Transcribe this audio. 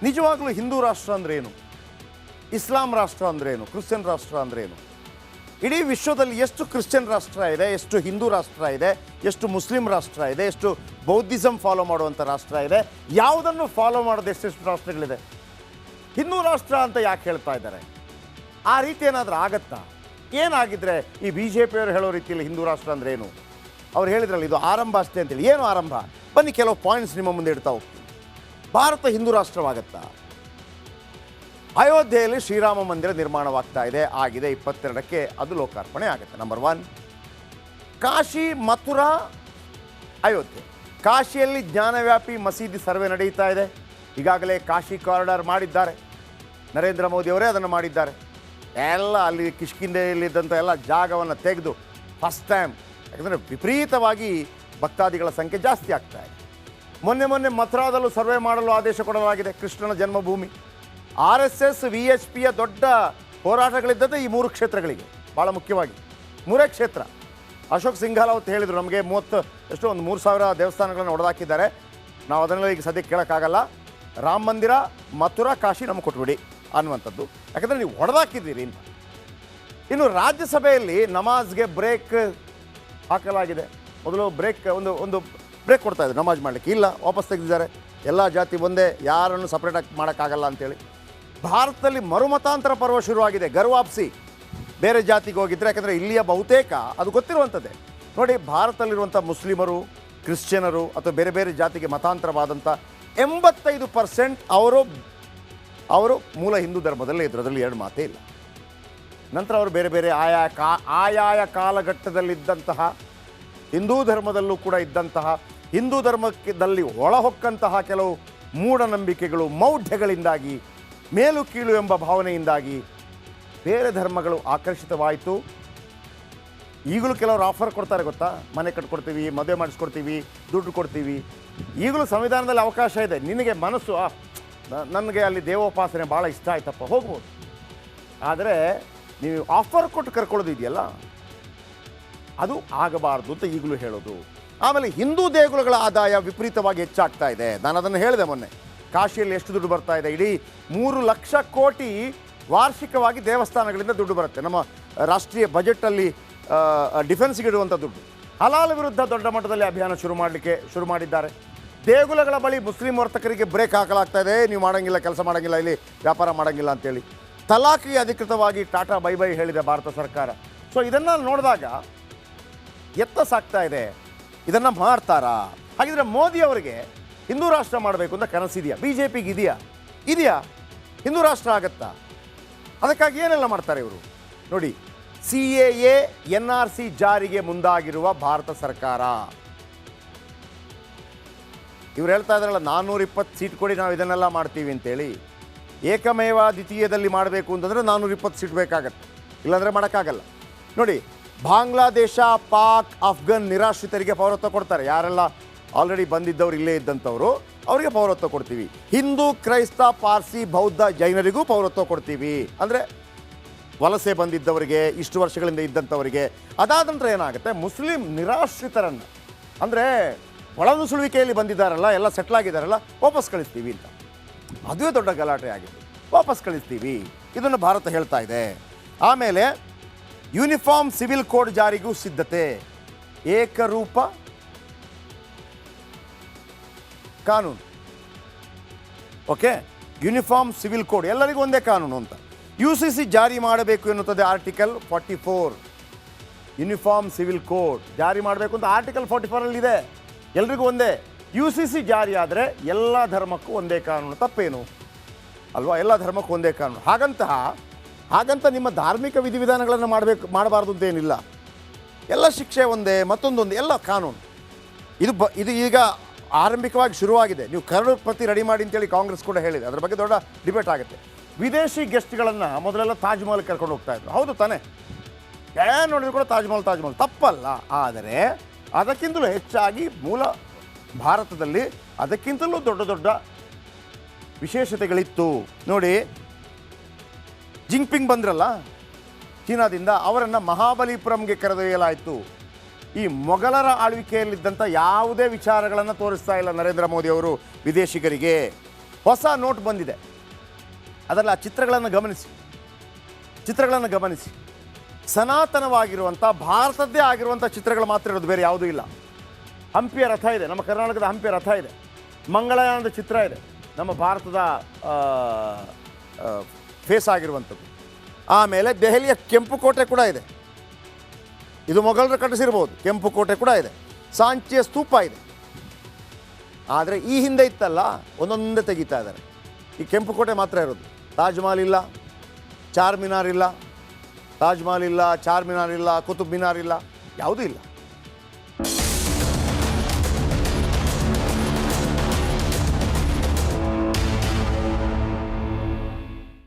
ನಿಜವಾಗ್ಲೂ ಹಿಂದೂ ರಾಷ್ಟ್ರ ಅಂದ್ರೇನು, ಇಸ್ಲಾಂ ರಾಷ್ಟ್ರ ಅಂದ್ರೇನು, ಕ್ರಿಶ್ಚಿಯನ್ ರಾಷ್ಟ್ರ ಅಂದ್ರೇನು? ಇಡೀ ವಿಶ್ವದಲ್ಲಿ ಎಷ್ಟು ಕ್ರಿಶ್ಚಿಯನ್ ರಾಷ್ಟ್ರ ಇದೆ, ಎಷ್ಟು ಹಿಂದೂ ರಾಷ್ಟ್ರ ಇದೆ, ಎಷ್ಟು ಮುಸ್ಲಿಂ ರಾಷ್ಟ್ರ ಇದೆ, ಎಷ್ಟು ಬೌದ್ಧಿಸಮ್ ಫಾಲೋ ಮಾಡುವಂಥ ರಾಷ್ಟ್ರ ಇದೆ, ಯಾವುದನ್ನು ಫಾಲೋ ಮಾಡೋದು ಎಷ್ಟೆಷ್ಟು ರಾಷ್ಟ್ರಗಳಿದೆ? ಹಿಂದೂ ರಾಷ್ಟ್ರ ಅಂತ ಯಾಕೆ ಹೇಳ್ತಾ ಇದ್ದಾರೆ? ಆ ರೀತಿ ಏನಾದರೂ ಆಗತ್ತಾ? ಏನಾಗಿದ್ರೆ ಈ ಬಿ ಜೆ ಪಿಯವರು ಹೇಳೋ ರೀತಿಯಲ್ಲಿ ಹಿಂದೂ ರಾಷ್ಟ್ರ ಅಂದ್ರೆ ಏನು? ಅವ್ರು ಹೇಳಿದ್ರಲ್ಲ ಇದು ಆರಂಭ ಅಷ್ಟೇ ಅಂತೇಳಿ. ಏನು ಆರಂಭ? ಬನ್ನಿ ಕೆಲವು ಪಾಯಿಂಟ್ಸ್ ನಿಮ್ಮ ಮುಂದೆ ಇಡ್ತಾ ಹೋಗ್ತೀನಿ. ಭಾರತ ಹಿಂದೂ ರಾಷ್ಟ್ರವಾಗತ್ತಾ? ಅಯೋಧ್ಯೆಯಲ್ಲಿ ಶ್ರೀರಾಮ ಮಂದಿರ ನಿರ್ಮಾಣವಾಗ್ತಾ ಇದೆ, ಆಗಿದೆ. 22ಕ್ಕೆ ಅದು ಲೋಕಾರ್ಪಣೆ ಆಗುತ್ತೆ. ನಂಬರ್ 1. ಕಾಶಿ, ಮಥುರಾ, ಅಯೋಧ್ಯೆ. ಕಾಶಿಯಲ್ಲಿ ಜ್ಞಾನವ್ಯಾಪಿ ಮಸೀದಿ ಸರ್ವೆ ನಡೀತಾ ಇದೆ. ಈಗಾಗಲೇ ಕಾಶಿ ಕಾರಿಡಾರ್ ಮಾಡಿದ್ದಾರೆ, ನರೇಂದ್ರ ಮೋದಿಯವರೇ ಅದನ್ನು ಮಾಡಿದ್ದಾರೆ. ಎಲ್ಲ ಅಲ್ಲಿ ಕಿಷ್ಕಿಂಧೆಯಲ್ಲಿದ್ದಂಥ ಎಲ್ಲ ಜಾಗವನ್ನು ತೆಗೆದು ಫಸ್ಟ್ ಟೈಮ್, ಯಾಕಂದರೆ ವಿಪರೀತವಾಗಿ ಭಕ್ತಾದಿಗಳ ಸಂಖ್ಯೆ ಜಾಸ್ತಿ ಆಗ್ತಾ ಇದೆ. ಮೊನ್ನೆ ಮಥುರಾದಲ್ಲೂ ಸರ್ವೆ ಮಾಡಲು ಆದೇಶ ಕೊಡಲಾಗಿದೆ. ಕೃಷ್ಣನ ಜನ್ಮಭೂಮಿ. RSS VHPಯ ದೊಡ್ಡ ಹೋರಾಟಗಳಿದ್ದದ್ದು ಈ 3 ಕ್ಷೇತ್ರಗಳಿಗೆ, ಭಾಳ ಮುಖ್ಯವಾಗಿ 3 ಕ್ಷೇತ್ರ. ಅಶೋಕ್ ಸಿಂಘಾಲ್ ಅವತ್ತು ಹೇಳಿದರು, ನಮಗೆ ಒಂದು 3,000 ದೇವಸ್ಥಾನಗಳನ್ನು ಹೊಡೆದಾಕಿದ್ದಾರೆ, ನಾವು ಅದನ್ನೆಲ್ಲ ಈಗ ಸದ್ಯಕ್ಕೆ ಕೇಳೋಕ್ಕಾಗಲ್ಲ, ರಾಮ ಮಂದಿರ, ಮಥುರಾ, ಕಾಶಿ ನಮಗೆ ಕೊಟ್ಬಿಡಿ ಅನ್ನುವಂಥದ್ದು. ಯಾಕಂದರೆ ನೀವು ಹೊಡೆದಾಕಿದ್ದೀರಿ ಅಂತ. ಇನ್ನು ರಾಜ್ಯಸಭೆಯಲ್ಲಿ ನಮಾಜ್ಗೆ ಬ್ರೇಕ್ ಹಾಕಲಾಗಿದೆ. ಮೊದಲು ಒಂದು ಬ್ರೇಕ್ ಕೊಡ್ತಾಯಿದ್ರು ನಮಾಜ್ ಮಾಡಲಿಕ್ಕೆ, ಇಲ್ಲ ವಾಪಸ್ ತೆಗೆದಿದ್ದಾರೆ. ಎಲ್ಲ ಜಾತಿ ಒಂದೇ, ಯಾರನ್ನು ಸಪ್ರೇಟಾಗಿ ಮಾಡೋಕ್ಕಾಗಲ್ಲ ಅಂತೇಳಿ. ಭಾರತದಲ್ಲಿ ಮರುಮತಾಂತರ ಪರ್ವ ಶುರುವಾಗಿದೆ. ಗರ್ವಾಪ್ಸಿ, ಬೇರೆ ಜಾತಿಗೆ ಹೋಗಿದ್ರೆ, ಯಾಕಂದರೆ ಇಲ್ಲಿಯ ಬಹುತೇಕ ಅದು ಗೊತ್ತಿರುವಂಥದ್ದೇ ನೋಡಿ, ಭಾರತದಲ್ಲಿರುವಂಥ ಮುಸ್ಲಿಮರು, ಕ್ರಿಶ್ಚಿಯನರು ಅಥವಾ ಬೇರೆ ಬೇರೆ ಜಾತಿಗೆ ಮತಾಂತರವಾದಂಥ 85% ಅವರು ಮೂಲ ಹಿಂದೂ ಧರ್ಮದಲ್ಲೇ ಇದ್ದರು. ಅದರಲ್ಲಿ 2 ಮಾತೇ ಇಲ್ಲ. ನಂತರ ಅವರು ಬೇರೆ ಬೇರೆ ಆಯಾಯ ಕಾಲಘಟ್ಟದಲ್ಲಿದ್ದಂತಹ ಹಿಂದೂ ಧರ್ಮದಲ್ಲೂ ಕೂಡ ಇದ್ದಂತಹ, ಹಿಂದೂ ಧರ್ಮದಲ್ಲಿ ಒಳಹೊಕ್ಕಂತಹ ಕೆಲವು ಮೂಢನಂಬಿಕೆಗಳು, ಮೌಢ್ಯಗಳಿಂದಾಗಿ, ಮೇಲು ಕೀಳು ಎಂಬ ಭಾವನೆಯಿಂದಾಗಿ ಬೇರೆ ಧರ್ಮಗಳು ಆಕರ್ಷಿತವಾಯಿತು. ಈಗಲೂ ಕೆಲವರು ಆಫರ್ ಕೊಡ್ತಾರೆ ಗೊತ್ತಾ, ಮನೆ ಕಟ್ಕೊಡ್ತೀವಿ, ಮದುವೆ ಮಾಡಿಸ್ಕೊಡ್ತೀವಿ, ದುಡ್ಡು ಕೊಡ್ತೀವಿ. ಈಗಲೂ ಸಂವಿಧಾನದಲ್ಲಿ ಅವಕಾಶ ಇದೆ. ನಿನಗೆ ಮನಸ್ಸು ನನಗೆ ಅಲ್ಲಿ ದೇವೋಪಾಸನೆ ಭಾಳ ಇಷ್ಟ ಆಯ್ತಪ್ಪ, ಹೋಗ್ಬೋದು. ಆದರೆ ನೀವು ಆಫರ್ ಕೊಟ್ಟು ಕರ್ಕೊಳ್ಳೋದು ಇದೆಯಲ್ಲ, ಅದು ಆಗಬಾರ್ದು ಅಂತ ಈಗಲೂ ಹೇಳೋದು. ಆಮೇಲೆ ಹಿಂದೂ ದೇಗುಲಗಳ ಆದಾಯ ವಿಪರೀತವಾಗಿ ಹೆಚ್ಚಾಗ್ತಾ ಇದೆ. ನಾನು ಅದನ್ನು ಹೇಳಿದೆ ಮೊನ್ನೆ. ಕಾಶಿಯಲ್ಲಿ ಎಷ್ಟು ದುಡ್ಡು ಬರ್ತಾ ಇದೆ? ಇಡೀ 3 ಲಕ್ಷ ಕೋಟಿ ವಾರ್ಷಿಕವಾಗಿ ದೇವಸ್ಥಾನಗಳಿಂದ ದುಡ್ಡು ಬರುತ್ತೆ. ನಮ್ಮ ರಾಷ್ಟ್ರೀಯ ಬಜೆಟಲ್ಲಿ ಡಿಫೆನ್ಸ್ಗೆ ಇಡುವಂಥ ದುಡ್ಡು. ಹಲಾಲ್ ವಿರುದ್ಧ ದೊಡ್ಡ ಮಟ್ಟದಲ್ಲಿ ಅಭಿಯಾನ ಶುರು ಮಾಡಿದ್ದಾರೆ. ದೇಗುಲಗಳ ಬಳಿ ಮುಸ್ಲಿಂ ವರ್ತಕರಿಗೆ ಬ್ರೇಕ್ ಹಾಕಲಾಗ್ತಾ ಇದೆ. ನೀವು ಮಾಡೋಂಗಿಲ್ಲ, ಕೆಲಸ ಮಾಡೋಂಗಿಲ್ಲ, ಇಲ್ಲಿ ವ್ಯಾಪಾರ ಮಾಡೋಂಗಿಲ್ಲ ಅಂತೇಳಿ. ತಲಾಖಿಗೆ ಅಧಿಕೃತವಾಗಿ ಟಾಟಾ ಬೈ ಬೈ ಹೇಳಿದೆ ಭಾರತ ಸರ್ಕಾರ. ಸೊ ಇದನ್ನು ನೋಡಿದಾಗ ಸಾಕ್ತಾ ಇದೆ. ಇದನ್ನು ಮಾಡ್ತಾರಾ? ಹಾಗಿದ್ರೆ ಮೋದಿ ಅವರಿಗೆ ಹಿಂದೂ ರಾಷ್ಟ್ರ ಮಾಡಬೇಕು ಅಂತ ಕನಸಿದೆಯಾ? BJPಗೆ ಇದೆಯಾ? ಹಿಂದೂ ರಾಷ್ಟ್ರ ಆಗತ್ತಾ? ಅದಕ್ಕಾಗಿ ಏನೆಲ್ಲ ಮಾಡ್ತಾರೆ ಇವರು ನೋಡಿ. CAA NRC ಜಾರಿಗೆ ಮುಂದಾಗಿರುವ ಭಾರತ ಸರ್ಕಾರ. ಇವ್ರು ಹೇಳ್ತಾ ಇದ್ದಾರಲ್ಲ, 420 ಸೀಟ್ ಕೊಡಿ, ನಾವು ಇದನ್ನೆಲ್ಲ ಮಾಡ್ತೀವಿ ಅಂತೇಳಿ. ಏಕಮೇವ ದ್ವಿತೀಯದಲ್ಲಿ ಮಾಡಬೇಕು ಅಂತಂದರೆ 420 ಸೀಟ್ ಬೇಕಾಗತ್ತೆ, ಇಲ್ಲಾಂದರೆ ಮಾಡೋಕ್ಕಾಗಲ್ಲ. ನೋಡಿ, ಬಾಂಗ್ಲಾದೇಶ, ಪಾಕ್, ಅಫ್ಘಾನ್ ನಿರಾಶ್ರಿತರಿಗೆ ಪೌರತ್ವ ಕೊಡ್ತಾರೆ. ಯಾರೆಲ್ಲ ಆಲ್ರೆಡಿ ಬಂದಿದ್ದವ್ರು, ಇಲ್ಲೇ ಇದ್ದಂಥವ್ರು, ಅವರಿಗೆ ಪೌರತ್ವ ಕೊಡ್ತೀವಿ. ಹಿಂದೂ, ಕ್ರೈಸ್ತ, ಪಾರ್ಸಿ, ಬೌದ್ಧ, ಜೈನರಿಗೂ ಪೌರತ್ವ ಕೊಡ್ತೀವಿ. ಅಂದರೆ ವಲಸೆ ಬಂದಿದ್ದವರಿಗೆ, ಇಷ್ಟು ವರ್ಷಗಳಿಂದ ಇದ್ದಂಥವರಿಗೆ. ಅದಾದ ನಂತರ ಏನಾಗುತ್ತೆ, ಮುಸ್ಲಿಂ ನಿರಾಶ್ರಿತರನ್ನು, ಅಂದರೆ ಒಳನುಸುಳುವಿಕೆಯಲ್ಲಿ ಬಂದಿದ್ದಾರಲ್ಲ, ಎಲ್ಲ ಸೆಟ್ಲಾಗಿದ್ದಾರಲ್ಲ, ವಾಪಸ್ ಕಳಿಸ್ತೀವಿ ಅಂತ. ಅದುವೇ ದೊಡ್ಡ ಗಲಾಟೆ ಆಗಿತ್ತು. ವಾಪಸ್ ಕಳಿಸ್ತೀವಿ, ಇದನ್ನು ಭಾರತ ಹೇಳ್ತಾ ಇದೆ. ಆಮೇಲೆ ಯೂನಿಫಾರ್ಮ್ ಸಿವಿಲ್ ಕೋಡ್ ಜಾರಿಗೂ ಸಿದ್ಧತೆ. ಏಕರೂಪ ಕಾನೂನು. ಓಕೆ, ಯೂನಿಫಾರ್ಮ್ ಸಿವಿಲ್ ಕೋಡ್, ಎಲ್ಲರಿಗೂ ಒಂದೇ ಕಾನೂನು ಅಂತ. UCC ಜಾರಿ ಮಾಡಬೇಕು ಎನ್ನುತ್ತದೆ ಆರ್ಟಿಕಲ್ 44. ಯೂನಿಫಾರ್ಮ್ ಸಿವಿಲ್ ಕೋಡ್ ಜಾರಿ ಮಾಡಬೇಕು ಅಂತ ಆರ್ಟಿಕಲ್ 44 ಎಲ್ರಿಗೂ ಒಂದೇ. UCC ಜಾರಿ ಆದರೆ ಎಲ್ಲ ಧರ್ಮಕ್ಕೂ ಒಂದೇ ಕಾನೂನು. ತಪ್ಪೇನು ಅಲ್ವಾ? ಎಲ್ಲ ಧರ್ಮಕ್ಕೂ ಒಂದೇ ಕಾನೂನು. ಹಾಗಂತ ನಿಮ್ಮ ಧಾರ್ಮಿಕ ವಿಧಿವಿಧಾನಗಳನ್ನು ಮಾಡಬಾರ್ದು ಅಂತೇನಿಲ್ಲ. ಎಲ್ಲ ಶಿಕ್ಷೆ ಒಂದೇ, ಮತ್ತೊಂದೊಂದು, ಎಲ್ಲ ಕಾನೂನು. ಇದು ಈಗ ಆರಂಭಿಕವಾಗಿ ಶುರುವಾಗಿದೆ. ನೀವು ಕರಡು ಪ್ರತಿ ರೆಡಿ ಮಾಡಿ ಅಂತೇಳಿ ಕಾಂಗ್ರೆಸ್ ಕೂಡ ಹೇಳಿದೆ. ಅದರ ಬಗ್ಗೆ ದೊಡ್ಡ ಡಿಬೇಟ್ ಆಗುತ್ತೆ. ವಿದೇಶಿ ಗೆಸ್ಟ್ಗಳನ್ನು ಮೊದಲೆಲ್ಲ ತಾಜ್ ಮಹಲ್ ಕರ್ಕೊಂಡು ಹೋಗ್ತಾ ಇದ್ರು, ಹೌದು ತಾನೇ? ಏನು ನೋಡಿದ್ರು ಕೂಡ ತಾಜ್ ಮಹಲ್ ತಪ್ಪಲ್ಲ. ಆದರೆ ಅದಕ್ಕಿಂತಲೂ ಹೆಚ್ಚಾಗಿ ಮೂಲ ಭಾರತದಲ್ಲಿ ಅದಕ್ಕಿಂತಲೂ ದೊಡ್ಡ ವಿಶೇಷತೆಗಳಿತ್ತು. ನೋಡಿ, ಜಿಂಗ್ಪಿಂಗ್ ಬಂದ್ರಲ್ಲ ಚೀನಾದಿಂದ, ಅವರನ್ನು ಮಹಾಬಲಿಪುರಂಗೆ ಕರೆದೊಯ್ಯಲಾಯಿತು. ಈ ಮೊಘಲರ ಆಳ್ವಿಕೆಯಲ್ಲಿದ್ದಂಥ ಯಾವುದೇ ವಿಚಾರಗಳನ್ನು ತೋರಿಸ್ತಾ ಇಲ್ಲ ನರೇಂದ್ರ ಮೋದಿ ಅವರು ವಿದೇಶಿಗರಿಗೆ. ಹೊಸ ನೋಟ್ ಬಂದಿದೆ, ಅದರಲ್ಲಿ ಆ ಚಿತ್ರಗಳನ್ನು ಗಮನಿಸಿ. ಸನಾತನವಾಗಿರುವಂಥ ಭಾರತದ್ದೇ ಆಗಿರುವಂಥ ಚಿತ್ರಗಳು ಮಾತ್ರ ಇರೋದು, ಬೇರೆ ಯಾವುದೂ ಇಲ್ಲ. ಹಂಪಿಯ ರಥ ಇದೆ, ನಮ್ಮ ಕರ್ನಾಟಕದ ಹಂಪಿಯ ರಥ ಇದೆ. ಮಂಗಳಯಾನದ ಚಿತ್ರ ಇದೆ, ನಮ್ಮ ಭಾರತದ ಫೇಸ್ ಆಗಿರುವಂಥದ್ದು. ಆಮೇಲೆ ದೆಹಲಿಯ ಕೆಂಪು ಕೋಟೆ ಕೂಡ ಇದೆ, ಇದು ಮೊಘಲರು ಕಟ್ಟಿಸಿರ್ಬೋದು. ಕೆಂಪು ಕೋಟೆ ಕೂಡ ಇದೆ, ಸಾಂಚಿಯ ಸ್ತೂಪ ಇದೆ. ಆದರೆ ಈ ಹಿಂದೆ ಇತ್ತಲ್ಲ, ಒಂದೊಂದೇ ತೆಗಿತಾ ಇದ್ದಾರೆ. ಈ ಕೆಂಪು ಕೋಟೆ ಮಾತ್ರ ಇರೋದು, ತಾಜ್ ಮಹಲ್ ಇಲ್ಲ, ಚಾರ್ ಮಿನಾರ್ ಇಲ್ಲ, ಕುತುಬ್ ಮಿನಾರ್ ಇಲ್ಲ, ಯಾವುದೂ ಇಲ್ಲ.